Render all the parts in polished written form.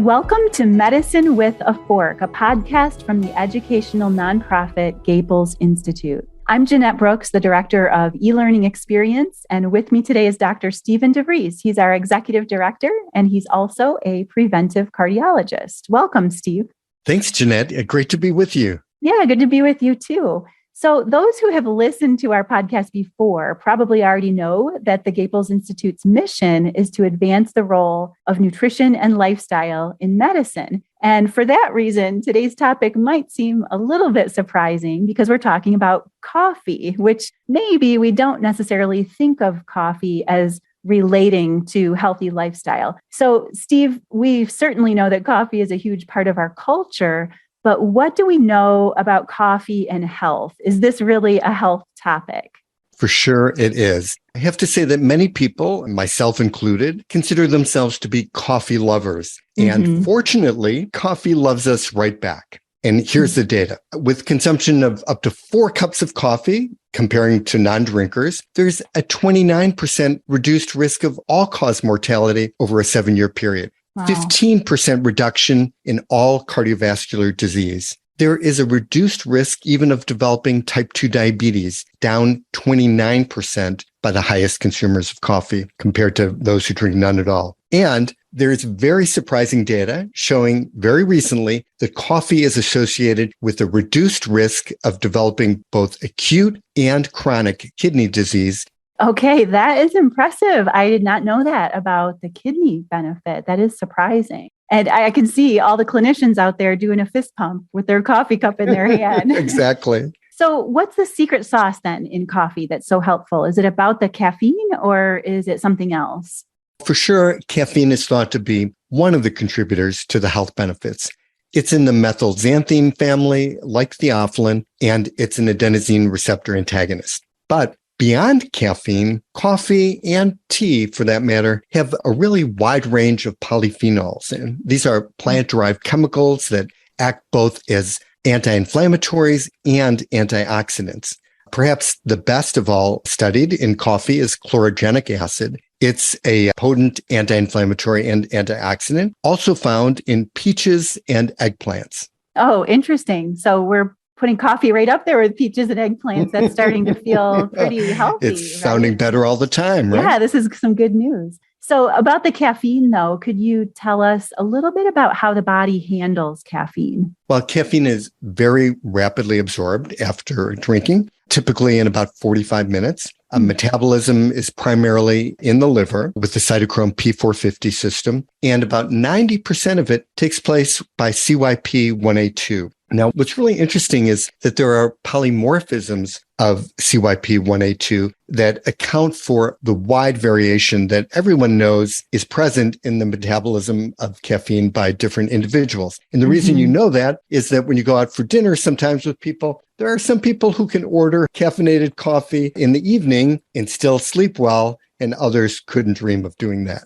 Welcome to Medicine with a Fork, a podcast from the educational nonprofit Gaples Institute. I'm Jeanette Brooks, the Director of E-Learning Experience, and with me today is Dr. Stephen DeVries. He's our Executive Director, and he's also a preventive cardiologist. Welcome, Steve. Thanks, Jeanette. Great to be with you. Yeah, good to be with you too. So those who have listened to our podcast before probably already know that the Gaples Institute's mission is to advance the role of nutrition and lifestyle in medicine. And for that reason, today's topic might seem a little bit surprising because we're talking about coffee, which maybe we don't necessarily think of coffee as relating to healthy lifestyle. So, Steve, we certainly know that coffee is a huge part of our culture. But what do we know about coffee and health? Is this really a health topic? For sure it is. I have to say that many people, myself included, consider themselves to be coffee lovers. And fortunately, coffee loves us right back. And here's the data. With consumption of up to 4 cups of coffee, comparing to non-drinkers, there's a 29% reduced risk of all-cause mortality over a 7-year period. Wow. 15% reduction in all cardiovascular disease. There is a reduced risk even of developing type 2 diabetes, down 29% by the highest consumers of coffee compared to those who drink none at all. And there's very surprising data showing very recently that coffee is associated with a reduced risk of developing both acute and chronic kidney disease. Okay, that is impressive. I did not know that about the kidney benefit. That is surprising. And I can see all the clinicians out there doing a fist pump with their coffee cup in their hand. Exactly. So what's the secret sauce then in coffee that's so helpful? Is it about the caffeine or is it something else? For sure, caffeine is thought to be one of the contributors to the health benefits. It's in the methylxanthine family, like theophylline, and it's an adenosine receptor antagonist. But beyond caffeine, coffee and tea, for that matter, have a really wide range of polyphenols. And these are plant-derived chemicals that act both as anti-inflammatories and antioxidants. Perhaps the best of all studied in coffee is chlorogenic acid. It's a potent anti-inflammatory and antioxidant, also found in peaches and eggplants. Oh, interesting. So we're putting coffee right up there with peaches and eggplants. That's starting to feel pretty healthy. It's sounding better all the time, right? Yeah, this is some good news. So about the caffeine, though, could you tell us a little bit about how the body handles caffeine? Well, caffeine is very rapidly absorbed after drinking, typically in about 45 minutes. Metabolism is primarily in the liver with the cytochrome P450 system, and about 90% of it takes place by CYP1A2. Now, what's really interesting is that there are polymorphisms of CYP1A2 that account for the wide variation that everyone knows is present in the metabolism of caffeine by different individuals. And the reason you know that is that when you go out for dinner, sometimes with people, there are some people who can order caffeinated coffee in the evening and still sleep well, and others couldn't dream of doing that.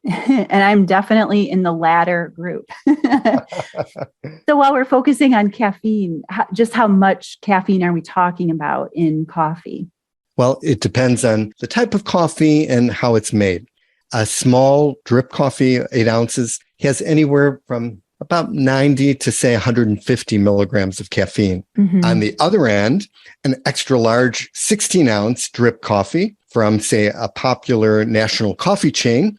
And I'm definitely in the latter group. So while we're focusing on caffeine, just how much caffeine are we talking about in coffee? Well, it depends on the type of coffee and how it's made. A small drip coffee, 8 ounces, has anywhere from about 90 to say 150 milligrams of caffeine. On the other end, an extra large 16-ounce drip coffee from, say, a popular national coffee chain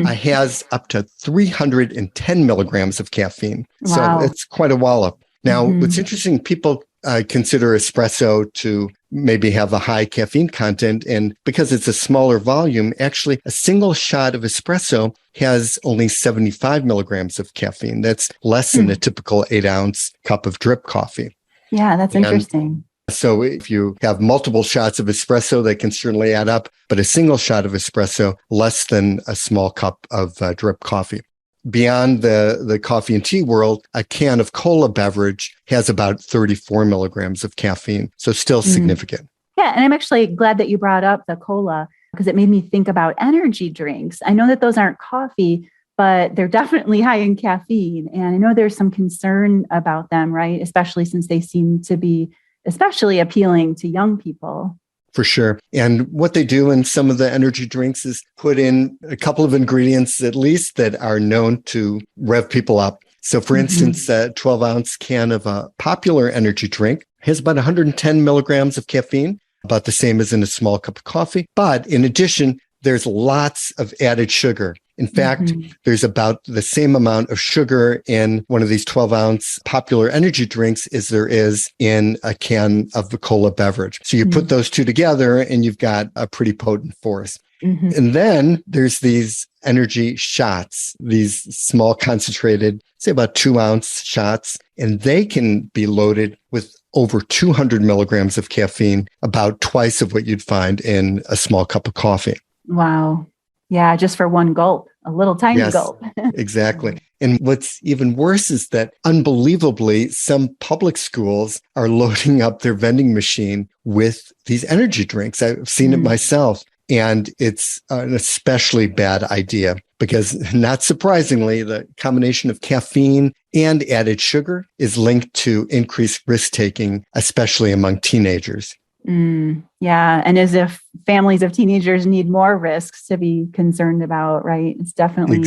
has up to 310 milligrams of caffeine. Wow. So it's quite a wallop. Now, what's interesting, people consider espresso to maybe have a high caffeine content. And because it's a smaller volume, actually a single shot of espresso has only 75 milligrams of caffeine. That's less than a typical 8-ounce cup of drip coffee. Yeah, that's interesting. So if you have multiple shots of espresso, they can certainly add up, but a single shot of espresso, less than a small cup of drip coffee. Beyond the coffee and tea world, a can of cola beverage has about 34 milligrams of caffeine, so still significant. Yeah, and I'm actually glad that you brought up the cola because it made me think about energy drinks. I know that those aren't coffee, but they're definitely high in caffeine. And I know there's some concern about them, right? Especially since they seem to be especially appealing to young people. for sure. And what they do in some of the energy drinks is put in a couple of ingredients, at least, that are known to rev people up. So for instance, a 12-ounce can of a popular energy drink has about 110 milligrams of caffeine, about the same as in a small cup of coffee. But in addition, there's lots of added sugar. In fact, there's about the same amount of sugar in one of these 12-ounce popular energy drinks as there is in a can of a cola beverage. So you put those two together and you've got a pretty potent force. And then there's these energy shots, these small concentrated, say about 2-ounce shots, and they can be loaded with over 200 milligrams of caffeine, about twice of what you'd find in a small cup of coffee. Wow. Yeah, just for one gulp, a little tiny gulp. Exactly. And what's even worse is that unbelievably, some public schools are loading up their vending machine with these energy drinks. I've seen it myself. And it's an especially bad idea because, not surprisingly, the combination of caffeine and added sugar is linked to increased risk-taking, especially among teenagers. Yeah. And as if families of teenagers need more risks to be concerned about, right? It's definitely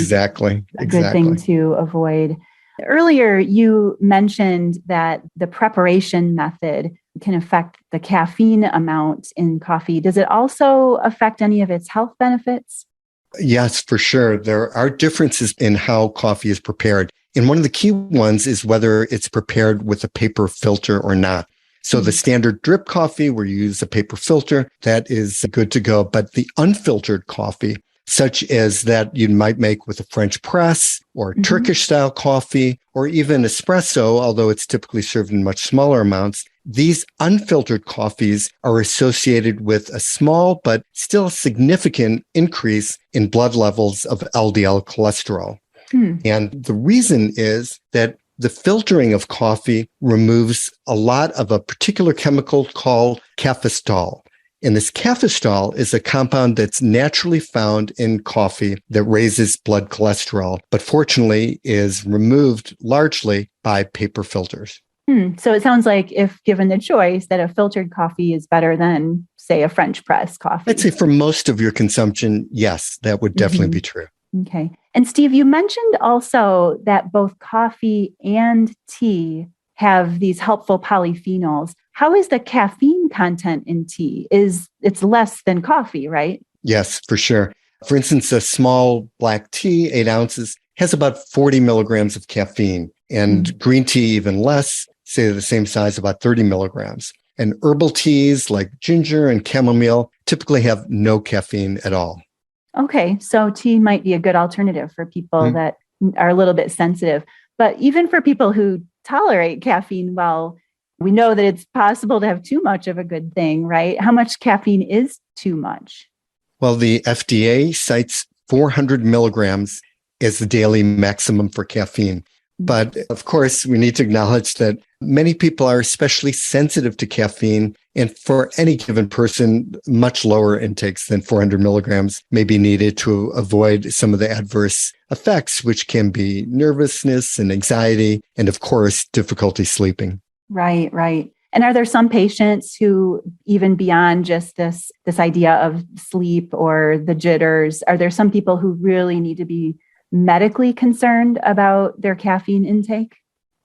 a good thing to avoid. Earlier, you mentioned that the preparation method can affect the caffeine amount in coffee. Does it also affect any of its health benefits? Yes, for sure. There are differences in how coffee is prepared. And one of the key ones is whether it's prepared with a paper filter or not. So the standard drip coffee where you use a paper filter, that is good to go. But the unfiltered coffee, such as that you might make with a French press or Turkish style coffee, or even espresso, although it's typically served in much smaller amounts, these unfiltered coffees are associated with a small but still significant increase in blood levels of LDL cholesterol. And the reason is that the filtering of coffee removes a lot of a particular chemical called caffeinated. And this caffeinated is a compound that's naturally found in coffee that raises blood cholesterol, but fortunately is removed largely by paper filters. So it sounds like, if given the choice, that a filtered coffee is better than, say, a French press coffee. I'd say for most of your consumption, yes, that would definitely be true. Okay. And Steve, you mentioned also that both coffee and tea have these helpful polyphenols. How is the caffeine content in tea? It's less than coffee, right? Yes, for sure. For instance, a small black tea, 8 ounces, has about 40 milligrams of caffeine, and green tea even less, say the same size, about 30 milligrams. And herbal teas like ginger and chamomile typically have no caffeine at all. Okay, so tea might be a good alternative for people that are a little bit sensitive. But even for people who tolerate caffeine well, we know that it's possible to have too much of a good thing, right? How much caffeine is too much? Well, the FDA cites 400 milligrams as the daily maximum for caffeine. But of course, we need to acknowledge that many people are especially sensitive to caffeine. And for any given person, much lower intakes than 400 milligrams may be needed to avoid some of the adverse effects, which can be nervousness and anxiety, and of course, difficulty sleeping. Right, right. And are there some patients who, even beyond just this idea of sleep or the jitters, are there some people who really need to be medically concerned about their caffeine intake?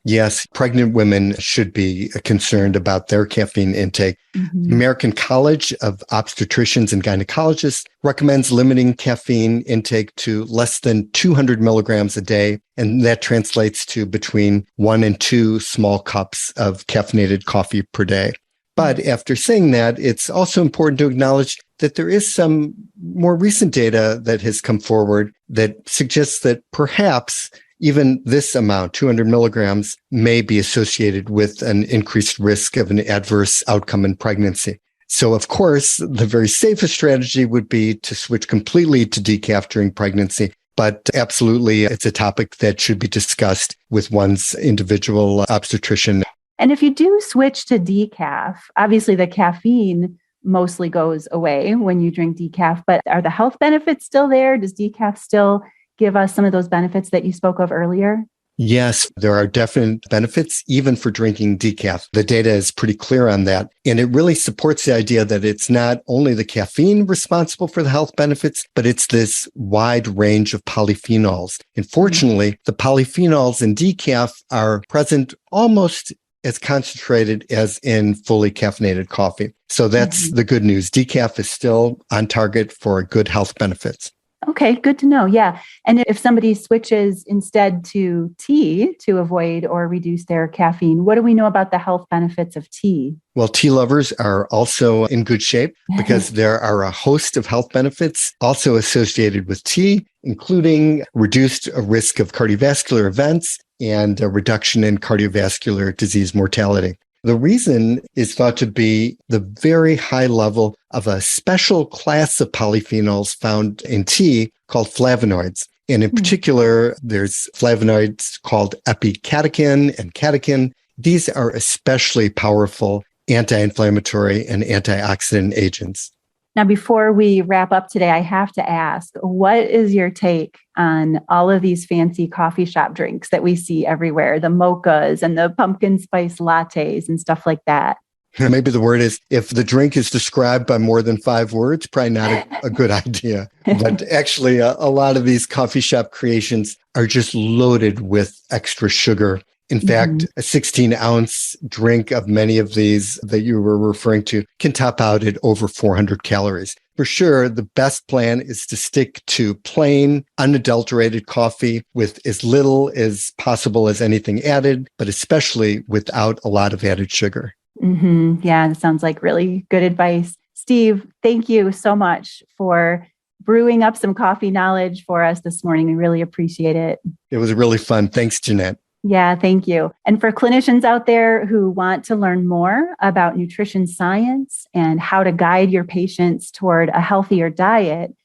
Yes, pregnant women should be concerned about their caffeine intake. The American College of Obstetricians and Gynecologists recommends limiting caffeine intake to less than 200 milligrams a day, and that translates to between 1 and 2 small cups of caffeinated coffee per day. But after saying that, it's also important to acknowledge that there is some more recent data that has come forward that suggests that perhaps even this amount, 200 milligrams, may be associated with an increased risk of an adverse outcome in pregnancy. So, of course, the very safest strategy would be to switch completely to decaf during pregnancy. But absolutely, it's a topic that should be discussed with one's individual obstetrician. And if you do switch to decaf, obviously the caffeine mostly goes away when you drink decaf, but are the health benefits still there? Does decaf still give us some of those benefits that you spoke of earlier? Yes, there are definite benefits even for drinking decaf. The data is pretty clear on that. And it really supports the idea that it's not only the caffeine responsible for the health benefits, but it's this wide range of polyphenols. And fortunately, the polyphenols in decaf are present almost as concentrated as in fully caffeinated coffee. So that's the good news. Decaf is still on target for good health benefits. Okay, good to know. Yeah. And if somebody switches instead to tea to avoid or reduce their caffeine, what do we know about the health benefits of tea? Well, tea lovers are also in good shape because there are a host of health benefits also associated with tea, including reduced risk of cardiovascular events and a reduction in cardiovascular disease mortality. The reason is thought to be the very high level of a special class of polyphenols found in tea called flavonoids. And in particular, there's flavonoids called epicatechin and catechin. These are especially powerful anti-inflammatory and antioxidant agents. Now, before we wrap up today, I have to ask, what is your take on all of these fancy coffee shop drinks that we see everywhere, the mochas and the pumpkin spice lattes and stuff like that? Maybe the word is, if the drink is described by more than 5 words, probably not a good idea. But actually, a lot of these coffee shop creations are just loaded with extra sugar. In fact, a 16-ounce drink of many of these that you were referring to can top out at over 400 calories. For sure, the best plan is to stick to plain, unadulterated coffee with as little as possible as anything added, but especially without a lot of added sugar. Yeah, that sounds like really good advice. Steve, thank you so much for brewing up some coffee knowledge for us this morning. We really appreciate it. It was really fun. Thanks, Jeanette. Yeah, thank you. And for clinicians out there who want to learn more about nutrition science and how to guide your patients toward a healthier diet,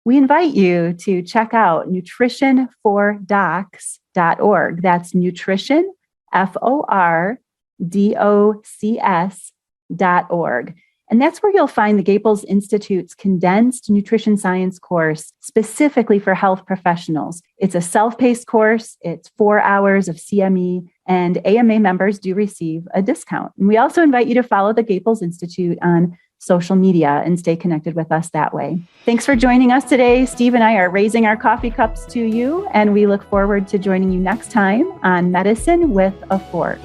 we invite you to check out nutritionfordocs.org. That's nutrition, FORDOCS.org. And that's where you'll find the Gaples Institute's condensed nutrition science course specifically for health professionals. It's a self-paced course. It's 4 hours of CME, and AMA members do receive a discount. And we also invite you to follow the Gaples Institute on social media and stay connected with us that way. Thanks for joining us today. Steve and I are raising our coffee cups to you, and we look forward to joining you next time on Medicine with a Fork.